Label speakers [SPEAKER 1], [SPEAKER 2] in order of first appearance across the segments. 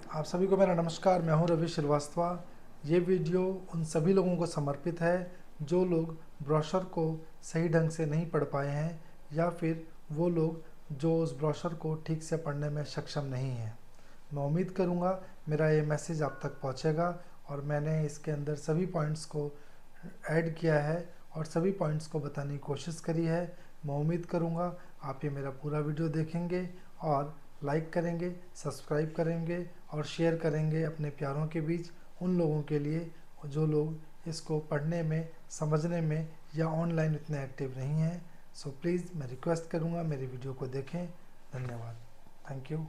[SPEAKER 1] आप सभी को मेरा नमस्कार। मैं हूं रवि श्रीवास्तव। ये वीडियो उन सभी लोगों को समर्पित है जो लोग ब्रोशर को सही ढंग से नहीं पढ़ पाए हैं या फिर वो लोग जो उस ब्रोशर को ठीक से पढ़ने में सक्षम नहीं हैं। मैं उम्मीद करूंगा मेरा ये मैसेज आप तक पहुंचेगा और मैंने इसके अंदर सभी पॉइंट्स को ऐड किया है और सभी पॉइंट्स को बताने की कोशिश करी है। मैं उम्मीद करूंगा आप ये मेरा पूरा वीडियो देखेंगे और लाइक करेंगे, सब्सक्राइब करेंगे और शेयर करेंगे अपने प्यारों के बीच उन लोगों के लिए जो लोग इसको पढ़ने में, समझने में या ऑनलाइन उतने एक्टिव नहीं हैं। सो प्लीज़ मैं रिक्वेस्ट करूंगा मेरी वीडियो को देखें। धन्यवाद। Thank you.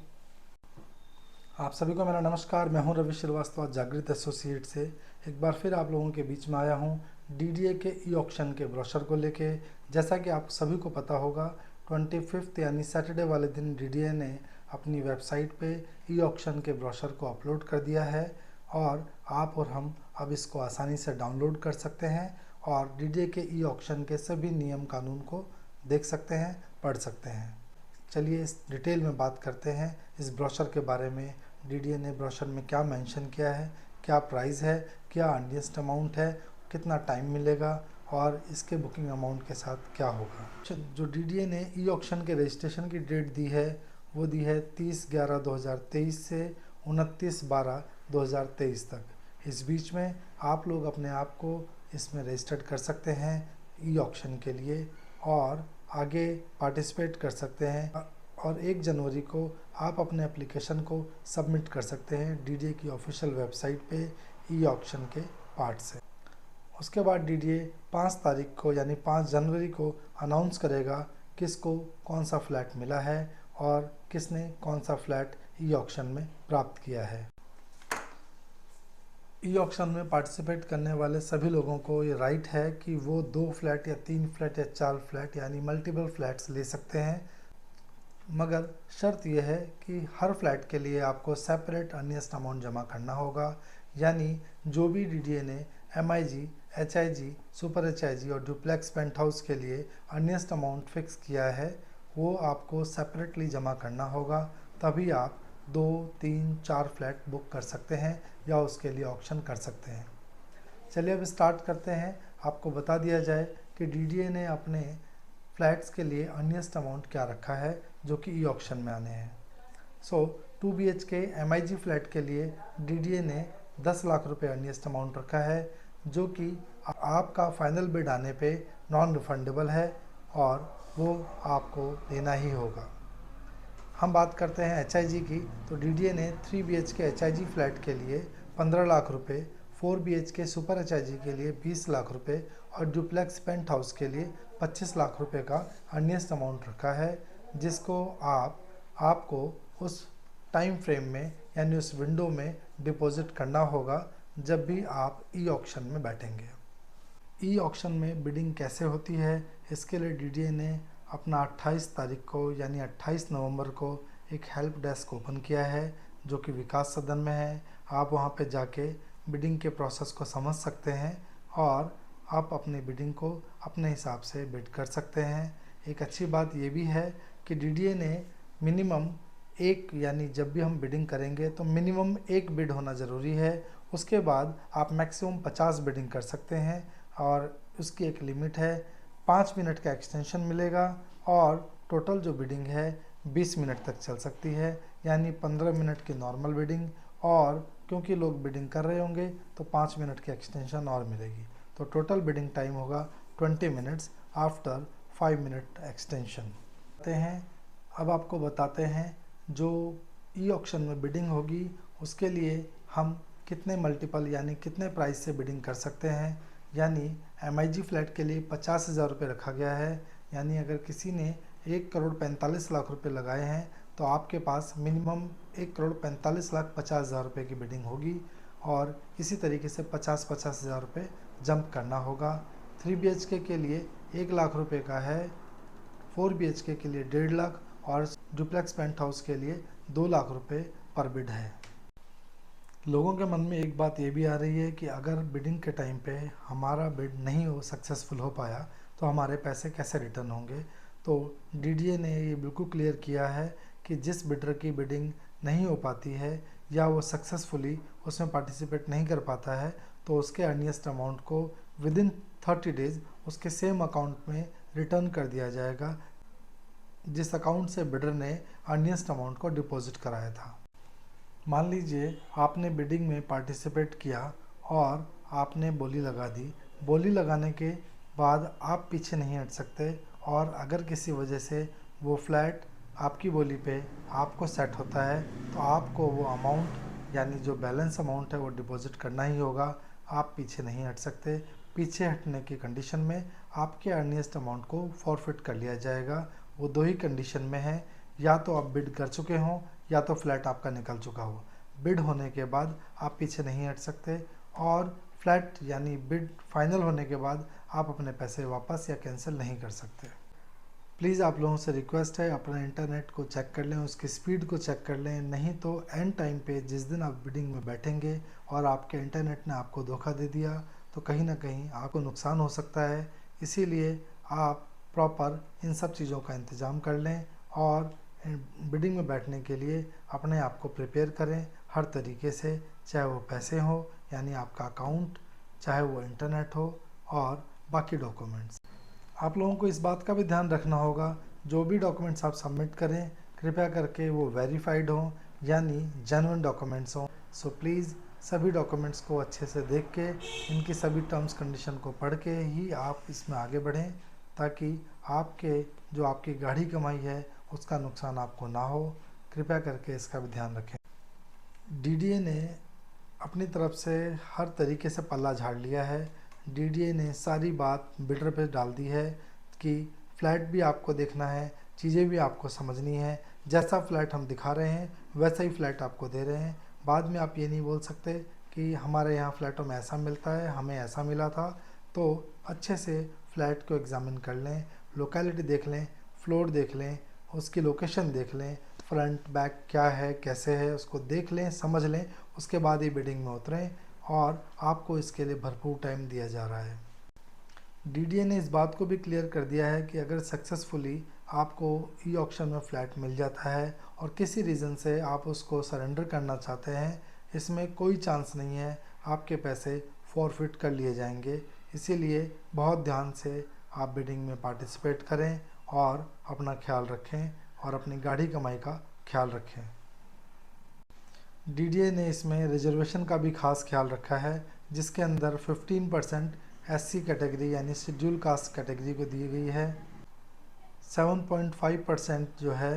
[SPEAKER 1] आप सभी को मेरा नमस्कार। मैं हूं रवि श्रीवास्तव जागृत एसोसिएट से। एक बार फिर आप लोगों के बीच में आया हूं डीडीए के ई ऑक्शन के ब्रोशर को लेके। जैसा कि आप सभी को पता होगा 25 यानी सैटरडे वाले दिन डीडीए ने अपनी वेबसाइट पे ई ऑक्शन के ब्रोशर को अपलोड कर दिया है और आप और हम अब इसको आसानी से डाउनलोड कर सकते हैं और डीडीए के ई ऑक्शन के सभी नियम कानून को देख सकते हैं, पढ़ सकते हैं। चलिए इस डिटेल में बात करते हैं इस ब्रोशर के बारे में। डीडीए ने ब्रोशर में क्या मेंशन किया है, क्या प्राइस है, क्या अर्निएस्ट अमाउंट है, कितना टाइम मिलेगा और इसके बुकिंग अमाउंट के साथ क्या होगा। जो डीडीए ने ई ऑक्शन के रजिस्ट्रेशन की डेट दी है वो दी है 30/11/2023 से 29/12/2023 तक। इस बीच में आप लोग अपने आप को इसमें रजिस्टर्ड कर सकते हैं ई ऑक्शन के लिए और आगे पार्टिसिपेट कर सकते हैं और 1 जनवरी को आप अपने एप्लीकेशन को सबमिट कर सकते हैं डीडीए की ऑफिशियल वेबसाइट पे ई ऑक्शन के पार्ट से। उसके बाद डीडीए 5 तारीख को यानी 5 जनवरी को अनाउंस करेगा किसको कौन सा फ्लैट मिला है और किसने कौन सा फ्लैट ई ऑक्शन में प्राप्त किया है। ई ऑक्शन में पार्टिसिपेट करने वाले सभी लोगों को ये राइट है कि वो 2 फ्लैट या 3 फ्लैट या 4 फ्लैट यानी मल्टीपल फ्लैट्स ले सकते हैं, मगर शर्त यह है कि हर फ्लैट के लिए आपको सेपरेट अर्निएस्ट अमाउंट जमा करना होगा। यानी जो भी डीडीए ने एमआईजी, एचआईजी, सुपर एचआईजी और डुप्लेक्स पेंट हाउस के लिए अर्निएस्ट अमाउंट फिक्स किया है वो आपको सेपरेटली जमा करना होगा, तभी आप 2, 3, 4 फ्लैट बुक कर सकते हैं या उसके लिए ऑक्शन कर सकते हैं। चलिए अब स्टार्ट करते हैं। आपको बता दिया जाए कि डीडीए ने अपने फ्लैट्स के लिए अर्निएस्ट अमाउंट क्या रखा है जो कि ई ऑक्शन में आने हैं। 2 BHK एमआईजी फ्लैट के लिए डीडीए ने 10 लाख रुपए अर्निएस्ट अमाउंट रखा है जो कि आपका फाइनल बिड आने पे नॉन रिफंडेबल है और वो आपको देना ही होगा। हम बात करते हैं एचआईजी की, तो डीडीए ने 3 BHK एचआईजी फ्लैट के लिए 15 लाख रुपए, 4 BHK सुपर एचआईजी के लिए 20 लाख रुपए और डुप्लेक्स पेंट हाउस के लिए 25 लाख रुपए का अर्निएस्ट अमाउंट रखा है, जिसको आपको उस टाइम फ्रेम में यानी उस विंडो में डिपॉजिट करना होगा जब भी आप ई ऑक्शन में बैठेंगे। ई ऑक्शन में बिडिंग कैसे होती है, इसके लिए डीडीए ने अपना 28 तारीख को यानी 28 नवंबर को एक हेल्प डेस्क ओपन किया है जो कि विकास सदन में है। आप वहां पे जाके बिडिंग के प्रोसेस को समझ सकते हैं और आप अपनी बिडिंग को अपने हिसाब से बिड कर सकते हैं। एक अच्छी बात ये भी है कि डीडीए ने मिनिमम यानी जब भी हम बिडिंग करेंगे तो मिनिमम 1 बिड होना ज़रूरी है। उसके बाद आप मैक्सिमम 50 बिडिंग कर सकते हैं और उसकी एक लिमिट है। 5 मिनट का एक्सटेंशन मिलेगा और टोटल जो बिडिंग है 20 मिनट तक चल सकती है, यानी 15 मिनट की नॉर्मल बिडिंग और क्योंकि लोग बिडिंग कर रहे होंगे तो 5 मिनट की एक्सटेंशन और मिलेगी, तो टोटल बिडिंग टाइम होगा 20 मिनट्स आफ्टर 5 मिनट एक्सटेंशन। अब आपको बताते हैं जो ई ऑक्शन में बिडिंग होगी उसके लिए हम कितने मल्टीपल यानी कितने प्राइस से बिडिंग कर सकते हैं। यानी एमआईजी फ्लैट के लिए 50,000 रुपये रखा गया है, यानी अगर किसी ने 1,45,00,000 रुपये लगाए हैं तो आपके पास मिनिमम 1,45,50,000 रुपये की बिडिंग होगी और इसी तरीके से 50,000 रुपये जंप करना होगा। 3 BHK के लिए 1 लाख रुपये का है, 4 BHK के लिए 1.5 लाख और डुप्लेक्स पेंट हाउस के लिए 2 लाख रुपये पर बिड है। लोगों के मन में एक बात ये भी आ रही है कि अगर बिडिंग के टाइम पे हमारा बिड नहीं सक्सेसफुल हो पाया तो हमारे पैसे कैसे रिटर्न होंगे। तो डीडीए ने ये बिल्कुल क्लियर किया है कि जिस बिडर की बिडिंग नहीं हो पाती है या वो सक्सेसफुली उसमें पार्टिसिपेट नहीं कर पाता है तो उसके अर्निएस्ट अमाउंट को विदिन 30 डेज उसके सेम अकाउंट में रिटर्न कर दिया जाएगा जिस अकाउंट से बिडर ने अर्निएस्ट अमाउंट को डिपॉजिट कराया था। मान लीजिए आपने बिडिंग में पार्टिसिपेट किया और आपने बोली लगा दी। बोली लगाने के बाद आप पीछे नहीं हट सकते और अगर किसी वजह से वो फ्लैट आपकी बोली पे आपको सेट होता है तो आपको वो अमाउंट यानी जो बैलेंस अमाउंट है वो डिपॉजिट करना ही होगा। आप पीछे नहीं हट सकते। पीछे हटने की कंडीशन में आपके अर्निएस्ट अमाउंट को फॉरफिट कर लिया जाएगा। वो दो ही कंडीशन में है, या तो आप बिड कर चुके हों या तो फ्लैट आपका निकल चुका हो। बिड होने के बाद आप पीछे नहीं हट सकते और फ्लैट यानी बिड फाइनल होने के बाद आप अपने पैसे वापस या कैंसिल नहीं कर सकते। प्लीज़ आप लोगों से रिक्वेस्ट है अपना इंटरनेट को चेक कर लें, उसकी स्पीड को चेक कर लें, नहीं तो एंड टाइम पे जिस दिन आप बिडिंग में बैठेंगे और आपके इंटरनेट ने आपको धोखा दे दिया तो कहीं ना कहीं आपको नुकसान हो सकता है। इसीलिए आप प्रॉपर इन सब चीज़ों का इंतज़ाम कर लें और बिडिंग में बैठने के लिए अपने आप को प्रिपेयर करें हर तरीके से, चाहे वो पैसे हो यानी आपका अकाउंट, चाहे वो इंटरनेट हो और बाकी डॉक्यूमेंट्स। आप लोगों को इस बात का भी ध्यान रखना होगा जो भी डॉक्यूमेंट्स आप सबमिट करें कृपया करके वो वेरीफाइड हों यानी जेन्युइन डॉक्यूमेंट्स हों। सो प्लीज़ सभी डॉक्यूमेंट्स को अच्छे से देख के इनकी सभी टर्म्स कंडीशन को पढ़ के ही आप इसमें आगे बढ़ें ताकि आपकी गाढ़ी कमाई है उसका नुकसान आपको ना हो। कृपया करके इसका भी ध्यान रखें। डीडीए ने अपनी तरफ से हर तरीके से पल्ला झाड़ लिया है। डीडीए ने सारी बात बिल्डर पे डाल दी है कि फ्लैट भी आपको देखना है, चीज़ें भी आपको समझनी है, जैसा फ्लैट हम दिखा रहे हैं वैसा ही फ्लैट आपको दे रहे हैं। बाद में आप ये नहीं बोल सकते कि हमारे यहाँ फ्लैटों में ऐसा मिलता है, हमें ऐसा मिला था। तो अच्छे से फ्लैट को एग्ज़ामिन कर लें, लोकेलिटी देख लें, फ्लोर देख लें, उसकी लोकेशन देख लें, फ्रंट बैक क्या है कैसे है उसको देख लें, समझ लें, उसके बाद ही बिडिंग में उतरें और आपको इसके लिए भरपूर टाइम दिया जा रहा है। डीडीए ने इस बात को भी क्लियर कर दिया है कि अगर सक्सेसफुली आपको ई ऑक्शन में फ़्लैट मिल जाता है और किसी रीज़न से आप उसको सरेंडर करना चाहते हैं, इसमें कोई चांस नहीं है आपके पैसे फॉरफिट कर लिए जाएंगे। इसीलिए बहुत ध्यान से आप बिडिंग में पार्टिसिपेट करें और अपना ख्याल रखें और अपनी गाढ़ी कमाई का ख्याल रखें। डीडीए ने इसमें रिजर्वेशन का भी खास ख्याल रखा है जिसके अंदर 15% एससी कैटेगरी यानी शेड्यूल कास्ट कैटेगरी को दी गई है। 7.5% जो है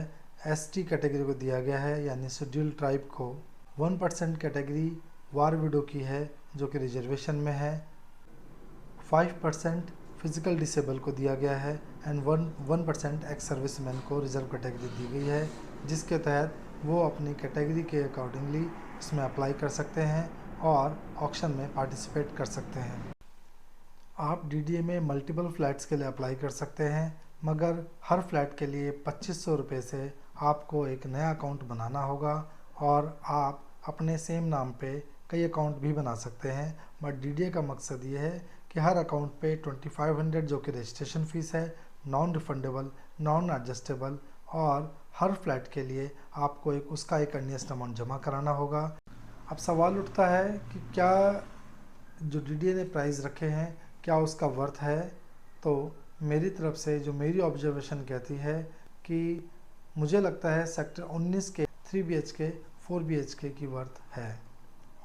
[SPEAKER 1] एसटी कैटेगरी को दिया गया है यानी शेड्यूल ट्राइब को। 1% कैटेगरी वार विडो की है जो कि रिजर्वेशन में है। 5% फिजिकल डिसेबल को दिया गया है एंड 1% एक्स सर्विसमैन को रिजर्व कैटेगरी दी गई है जिसके तहत वो अपनी कैटेगरी के अकॉर्डिंगली इसमें अप्लाई कर सकते हैं और ऑक्शन में पार्टिसिपेट कर सकते हैं। आप डीडीए में मल्टीपल फ्लैट्स के लिए अप्लाई कर सकते हैं मगर हर फ्लैट के लिए 2500 रुपये से आपको एक नया अकाउंट बनाना होगा और आप अपने सेम नाम पे कई अकाउंट भी बना सकते हैं। बट डीडीए का मकसद ये है कि हर अकाउंट पे 2500 जो कि रजिस्ट्रेशन फ़ीस है, नॉन रिफंडेबल, नॉन एडजस्टेबल, और हर फ्लैट के लिए आपको उसका एक अर्निएस्ट अमाउंट जमा कराना होगा। अब सवाल उठता है कि क्या जो डीडीए ने प्राइस रखे हैं क्या उसका वर्थ है। तो मेरी तरफ से जो मेरी ऑब्जर्वेशन कहती है कि मुझे लगता है सेक्टर 19 के 3 BHK 4 BHK की वर्थ है।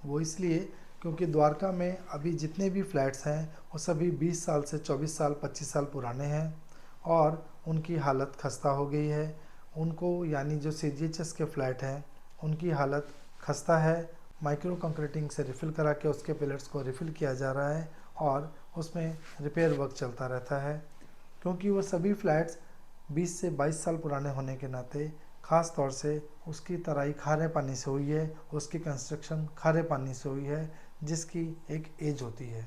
[SPEAKER 1] वो इसलिए क्योंकि द्वारका में अभी जितने भी फ्लैट्स हैं वो सभी 20 साल से 24 साल 25 साल पुराने हैं और उनकी हालत खस्ता हो गई है। उनको यानी जो CGHS के फ्लैट हैं उनकी हालत खस्ता है। माइक्रो कंक्रीटिंग से रिफ़िल करा के उसके पिलर्स को रिफ़िल किया जा रहा है और उसमें रिपेयर वर्क चलता रहता है। क्योंकि वो सभी फ्लैट्स 20 से 22 साल पुराने होने के नाते ख़ास तौर से उसकी तराई खारे पानी से हुई है, उसकी कंस्ट्रक्शन खारे पानी से हुई है जिसकी एक एज होती है।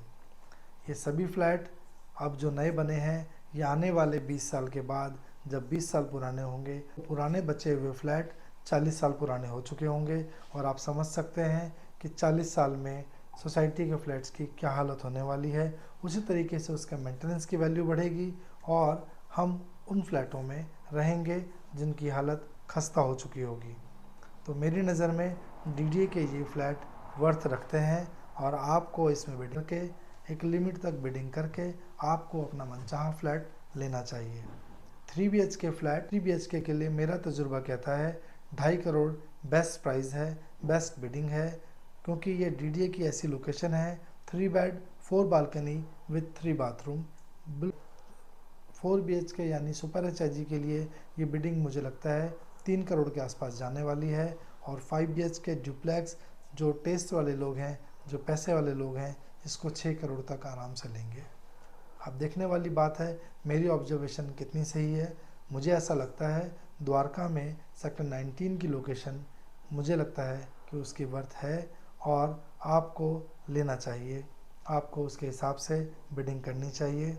[SPEAKER 1] ये सभी फ्लैट अब जो नए बने हैं ये आने वाले 20 साल के बाद जब 20 साल पुराने होंगे तो पुराने बचे हुए फ्लैट 40 साल पुराने हो चुके होंगे और आप समझ सकते हैं कि 40 साल में सोसाइटी के फ्लैट्स की क्या हालत होने वाली है। उसी तरीके से उसका मेंटेनेंस की वैल्यू बढ़ेगी और हम उन फ्लैटों में रहेंगे जिनकी हालत खस्ता हो चुकी होगी। तो मेरी नज़र में डीडीए के ये फ्लैट वर्थ रखते हैं और आपको इसमें बिड करके एक लिमिट तक बिडिंग करके आपको अपना मनचाहा फ्लैट लेना चाहिए। 3 BHK फ्लैट 3 BHK के लिए मेरा तजुर्बा कहता है 2.5 करोड़ बेस्ट प्राइस है, बेस्ट बिडिंग है, क्योंकि ये डीडीए की ऐसी लोकेशन है। 3 bed 4 balcony with 3 bathroom. 4 BHK यानी सुपर HIG के लिए ये बिडिंग मुझे लगता है 3 करोड़ के आसपास जाने वाली है। और 5 BHK डुप्लेक्स जो टेस्ट वाले लोग हैं, जो पैसे वाले लोग हैं, इसको 6 करोड़ तक आराम से लेंगे। अब देखने वाली बात है मेरी ऑब्जर्वेशन कितनी सही है। मुझे ऐसा लगता है द्वारका में सेक्टर 19 की लोकेशन मुझे लगता है कि उसकी वर्थ है और आपको लेना चाहिए, आपको उसके हिसाब से बिडिंग करनी चाहिए।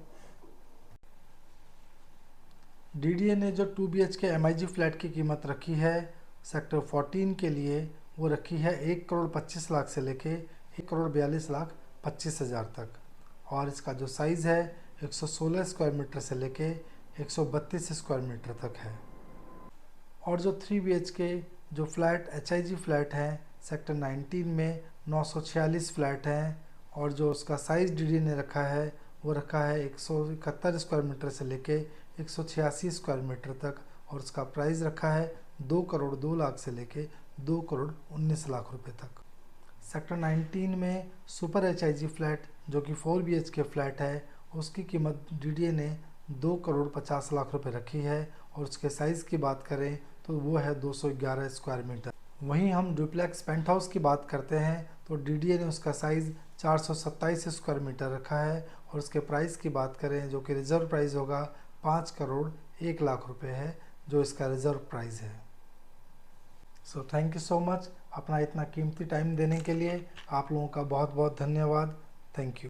[SPEAKER 1] डीडीए ने जो 2 BHK MIG फ्लैट की कीमत रखी है सेक्टर 14 के लिए, वो रखी है 1 करोड़ 25 लाख से लेके 1 करोड़ 42 लाख 25 हज़ार तक। और इसका जो साइज़ है 116 स्क्वायर मीटर से लेके 132 स्क्वायर मीटर तक है। और जो 3 BHK जो फ्लैट HIG फ्लैट हैं सेक्टर 19 में 946 फ्लैट हैं और जो उसका साइज़ डीडीए ने रखा है वो रखा है 171 स्क्वायर मीटर से लेके 186 स्क्वायर मीटर तक। और उसका प्राइस रखा है 2 करोड़ 2 लाख से लेके 2 करोड़ 19 लाख रुपए तक। सेक्टर 19 में सुपर HIG फ्लैट जो कि 4 BHK फ्लैट है, उसकी कीमत डीडीए ने 2 करोड़ 50 लाख रुपए रखी है और उसके साइज़ की बात करें तो वो है 211 स्क्वायर मीटर। वहीं हम डुप्लेक्स पेंट हाउस की बात करते हैं तो डीडीए ने उसका साइज़ 427 स्क्वायर मीटर रखा है और उसके प्राइस की बात करें जो कि रिज़र्व प्राइस होगा 5 करोड़ 1 लाख रुपए है, जो इसका रिज़र्व प्राइस है। So thank you so much अपना इतना कीमती टाइम देने के लिए। आप लोगों का बहुत बहुत धन्यवाद। Thank you.